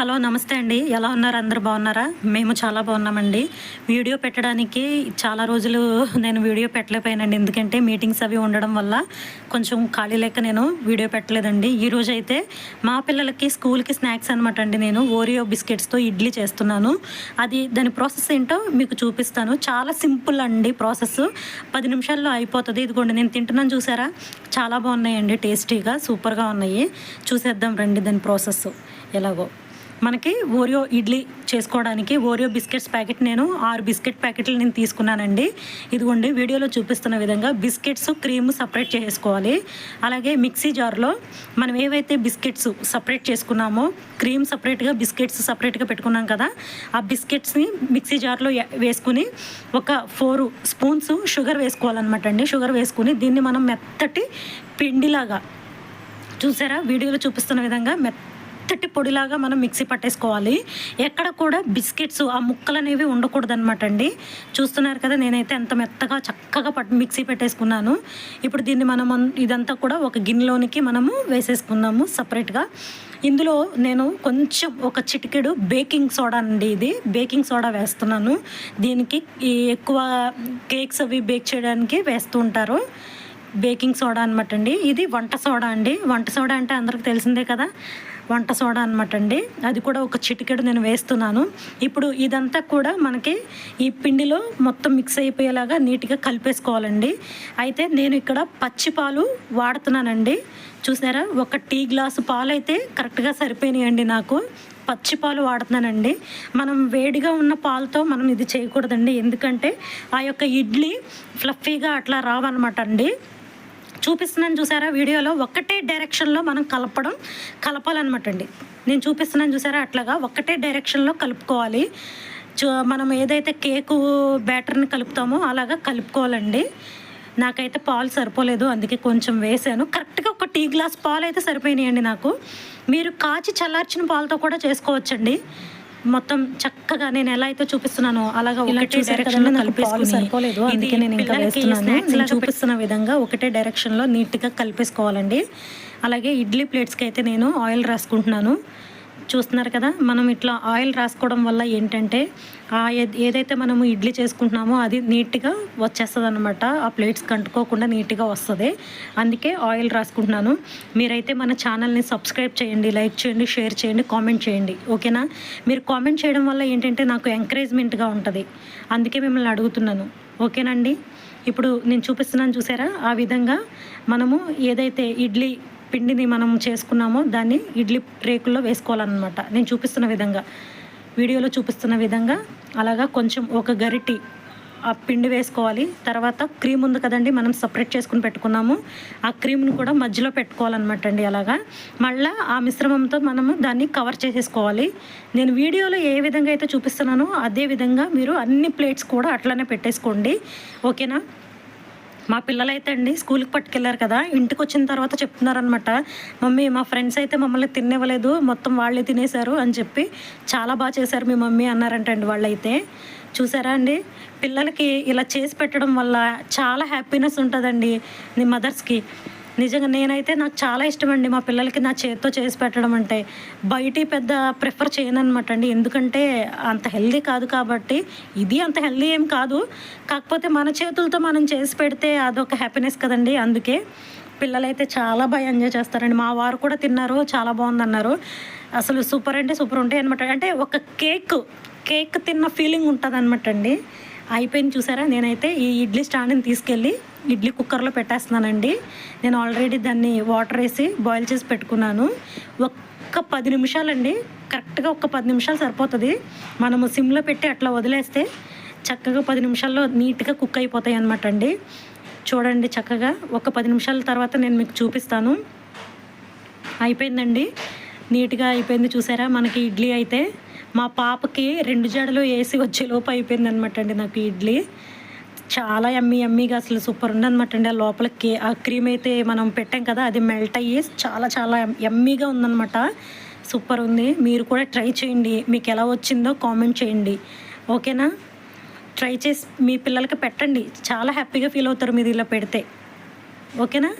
Hello నమస్తే అండి. ఎలా ఉన్నారు? అందరూ బాగున్నారా? మేము చాలా బాగున్నామండి. వీడియో పెట్టడానికి చాలా రోజులు నేను వీడియో పెట్టలేకపోయానండి. ఎందుకంటే మీటింగ్స్ అవి ఉండడం వల్ల కొంచెం ఖాళీ లేక నేను వీడియో పెట్టలేదండి. ఈరోజు అయితే మా పిల్లలకి స్కూల్కి స్నాక్స్ అనమాట అండి. నేను ఓరియో బిస్కెట్స్తో ఇడ్లీ చేస్తున్నాను. దాని ప్రాసెస్ ఏంటో మీకు చూపిస్తాను. చాలా సింపుల్ అండి ప్రాసెస్. 10 నిమిషాల్లో అయిపోతుంది. ఇదిగోండి నేను తింటున్నాను, చూసారా? చాలా బాగున్నాయండి, టేస్టీగా సూపర్గా ఉన్నాయి. చూసేద్దాం రండి దాని ప్రాసెస్ ఎలాగో. మనకి ఓరియో ఇడ్లీ చేసుకోవడానికి ఓరియో బిస్కెట్స్ ప్యాకెట్ నేను 6 బిస్కెట్ ప్యాకెట్లు నేను తీసుకున్నానండి. ఇదిగోండి వీడియోలో చూపిస్తున్న విధంగా బిస్కెట్స్ క్రీమ్ సపరేట్ చేసుకోవాలి. అలాగే మిక్సీ జార్లో మనం ఏవైతే బిస్కెట్స్ సపరేట్ చేసుకున్నామో, క్రీమ్ సపరేట్గా బిస్కెట్స్ సపరేట్గా పెట్టుకున్నాం కదా, ఆ బిస్కెట్స్ని మిక్సీ జార్లో వేసుకుని ఒక 4 స్పూన్స్ షుగర్ వేసుకోవాలన్నమాట అండి. షుగర్ వేసుకుని దీన్ని మనం మెత్తటి పిండిలాగా, చూసారా వీడియోలో చూపిస్తున్న విధంగా మెత్తటి పొడిలాగా మనం మిక్సీ పట్టేసుకోవాలి. ఎక్కడ కూడా బిస్కెట్స్ ఆ ముక్కలు అనేవి ఉండకూడదు అనమాట అండి. చూస్తున్నారు కదా, నేనైతే ఎంత మెత్తగా చక్కగా మిక్సీ పెట్టేసుకున్నాను. ఇప్పుడు దీన్ని ఇదంతా కూడా ఒక గిన్నెలోనికి మనము వేసేసుకుందాము సపరేట్గా. ఇందులో నేను కొంచెం ఒక చిటికెడు బేకింగ్ సోడా అండి, ఇది బేకింగ్ సోడా వేస్తున్నాను. దీనికి ఎక్కువ కేక్స్ అవి బేక్ చేయడానికి వేస్తూ ఉంటారు బేకింగ్ సోడా అనమాట అండి. ఇది వంట సోడా అండి. వంట సోడా అంటే అందరికి తెలిసిందే కదా, వంట సోడా అనమాట అండి. అది కూడా ఒక చిటికెడు నేను వేస్తున్నాను. ఇప్పుడు ఇదంతా కూడా మనకి ఈ పిండిలో మొత్తం మిక్స్ అయిపోయేలాగా నీట్గా కలిపేసుకోవాలండి. అయితే నేను ఇక్కడ పచ్చి పాలు వాడుతున్నానండి. చూసారా, ఒక టీ గ్లాసు పాలు అయితే కరెక్ట్గా సరిపోయినాయండి నాకు. పచ్చి పాలు వాడుతున్నానండి. మనం వేడిగా ఉన్న పాలతో మనం ఇది చేయకూడదండి, ఎందుకంటే ఆ యొక్క ఇడ్లీ ఫ్లఫీగా అట్లా రావన్నమాట అండి. చూపిస్తున్నాను చూసారా వీడియోలో, ఒకటే డైరెక్షన్లో మనం కలపాలన్నమాట అండి. నేను చూపిస్తున్నాను చూసారా, అట్లాగా ఒకటే డైరెక్షన్లో కలుపుకోవాలి. మనం ఏదైతే కేకు బ్యాటర్ని కలుపుతామో అలాగా కలుపుకోవాలండి. నాకైతే పాలు సరిపోలేదు, అందుకే కొంచెం వేసాను. కరెక్ట్గా ఒక టీ గ్లాస్ పాలు అయితే సరిపోయినాయండి నాకు. మీరు కాచి చల్లార్చిన పాలతో కూడా చేసుకోవచ్చండి. మొత్తం చక్కగా నేను ఎలా అయితే చూపిస్తున్నానో అలాగా ఒకటే డైరెక్షన్లో కలిపేసుకుని, సరిపోలేదు అందుకే నేను ఇంకా వేస్తున్నాను. ఇలా చూపిస్తున్న విధంగా ఒకటే డైరెక్షన్లో నీట్గా కలిపేసుకోవాలండి. అలాగే ఇడ్లీ ప్లేట్స్కి అయితే నేను ఆయిల్ రాసుకుంటున్నాను. చూస్తున్నారు కదా, మనం ఇట్లా ఆయిల్ రాసుకోవడం వల్ల ఏంటంటే ఏదైతే మనము ఇడ్లీ చేసుకుంటున్నామో అది నీట్గా వచ్చేస్తుంది అనమాట. ఆ ప్లేట్స్ కంటుకోకుండా నీట్గా వస్తుంది. అందుకే ఆయిల్ రాసుకుంటున్నాను. మీరైతే మన ఛానల్ని సబ్స్క్రైబ్ చేయండి, లైక్ చేయండి, షేర్ చేయండి, కామెంట్ చేయండి, ఓకేనా? మీరు కామెంట్ చేయడం వల్ల ఏంటంటే నాకు ఎంకరేజ్మెంట్గా ఉంటుంది, అందుకే మిమ్మల్ని అడుగుతున్నాను, ఓకేనండి? ఇప్పుడు నేను చూపిస్తున్నాను చూసారా, ఆ విధంగా మనము ఏదైతే ఇడ్లీ పిండిని మనం చేసుకున్నామో దాన్ని ఇడ్లీ రేకుల్లో వేసుకోవాలన్నమాట. నేను చూపిస్తున్న విధంగా, వీడియోలో చూపిస్తున్న విధంగా అలాగా కొంచెం ఒక గరిటి ఆ పిండి వేసుకోవాలి. తర్వాత క్రీమ్ ఉంది కదండి, మనం సపరేట్ చేసుకుని పెట్టుకున్నాము, ఆ క్రీమ్ను కూడా మధ్యలో పెట్టుకోవాలన్నమాట అండి. అలాగా మళ్ళీ ఆ మిశ్రమంతో మనము దాన్ని కవర్ చేసేసుకోవాలి. నేను వీడియోలో ఏ విధంగా అయితే చూపిస్తున్నానో అదే విధంగా మీరు అన్ని ప్లేట్స్ కూడా అట్లానే పెట్టేసుకోండి, ఓకేనా? మా పిల్లలైతే అండి స్కూల్కి పట్టుకెళ్ళారు కదా, ఇంటికి వచ్చిన తర్వాత చెప్తున్నారనమాట, మమ్మీ మా ఫ్రెండ్స్ అయితే మమ్మల్ని తినేవ్వలేదు, మొత్తం వాళ్ళే తినేశారు అని చెప్పి, చాలా బాగా చేశారు మీ మమ్మీ అన్నారంటండి వాళ్ళైతే. చూసారా అండి, పిల్లలకి ఇలా చేసి పెట్టడం వల్ల చాలా హ్యాపీనెస్ ఉంటుందండి నీ మదర్స్కి. నిజంగా నేనైతే నాకు చాలా ఇష్టం అండి మా పిల్లలకి నా చేతితో చేసి పెట్టడం అంటే. బయట పెద్ద ప్రిఫర్ చేయను అనమాట అండి, ఎందుకంటే అంత హెల్దీ కాదు కాబట్టి. ఇది అంత హెల్దీ ఏం కాదు, కాకపోతే మన చేతులతో మనం చేసి పెడితే అదొక హ్యాపీనెస్ కదండి. అందుకే పిల్లలైతే చాలా బాగా ఎంజాయ్ చేస్తారండి. మా వారు కూడా తిన్నారు, చాలా బాగుందన్నారు. అసలు సూపర్ అంటే సూపర్ ఉంటాయి అనమాట. అంటే ఒక కేక్ తిన్న ఫీలింగ్ ఉంటుంది అనమాట అండి. అయిపోయింది చూసారా, నేనైతే ఈ ఇడ్లీ స్టాండ్ని తీసుకెళ్ళి ఇడ్లీ కుక్కర్లో పెట్టేస్తున్నానండి. నేను ఆల్రెడీ దాన్ని వాటర్ వేసి బాయిల్ చేసి పెట్టుకున్నాను. ఒక్క 10 నిమిషాలండి, కరెక్ట్గా ఒక 10 నిమిషాలు సరిపోతుంది. మనము సిమ్లో పెట్టి అట్లా వదిలేస్తే చక్కగా 10 నిమిషాల్లో నీట్గా కుక్ అయిపోతాయి అన్నమాట అండి. చూడండి చక్కగా ఒక 10 నిమిషాల తర్వాత నేను మీకు చూపిస్తాను. అయిపోయిందండి, నీట్గా అయిపోయింది చూసారా. మనకి ఇడ్లీ అయితే మా పాపకి 2 జడలు వేసి వచ్చేలోపు అయిపోయింది అనమాట అండి నాకు ఇడ్లీ. చాలా యమ్మీగా అసలు సూపర్ ఉందన్నమాట అండి. ఆ లోపలికి ఆ క్రీమ్ అయితే మనం పెట్టాం కదా, అది మెల్ట్ అయ్యి చాలా యమ్మీగా ఉందన్నమాట. సూపర్ ఉంది. మీరు కూడా ట్రై చేయండి, మీకు ఎలా వచ్చిందో కామెంట్ చేయండి, ఓకేనా? ట్రై చేసి మీ పిల్లలకి పెట్టండి, చాలా హ్యాపీగా ఫీల్ అవుతారు మీరు ఇలా పెడితే, ఓకేనా?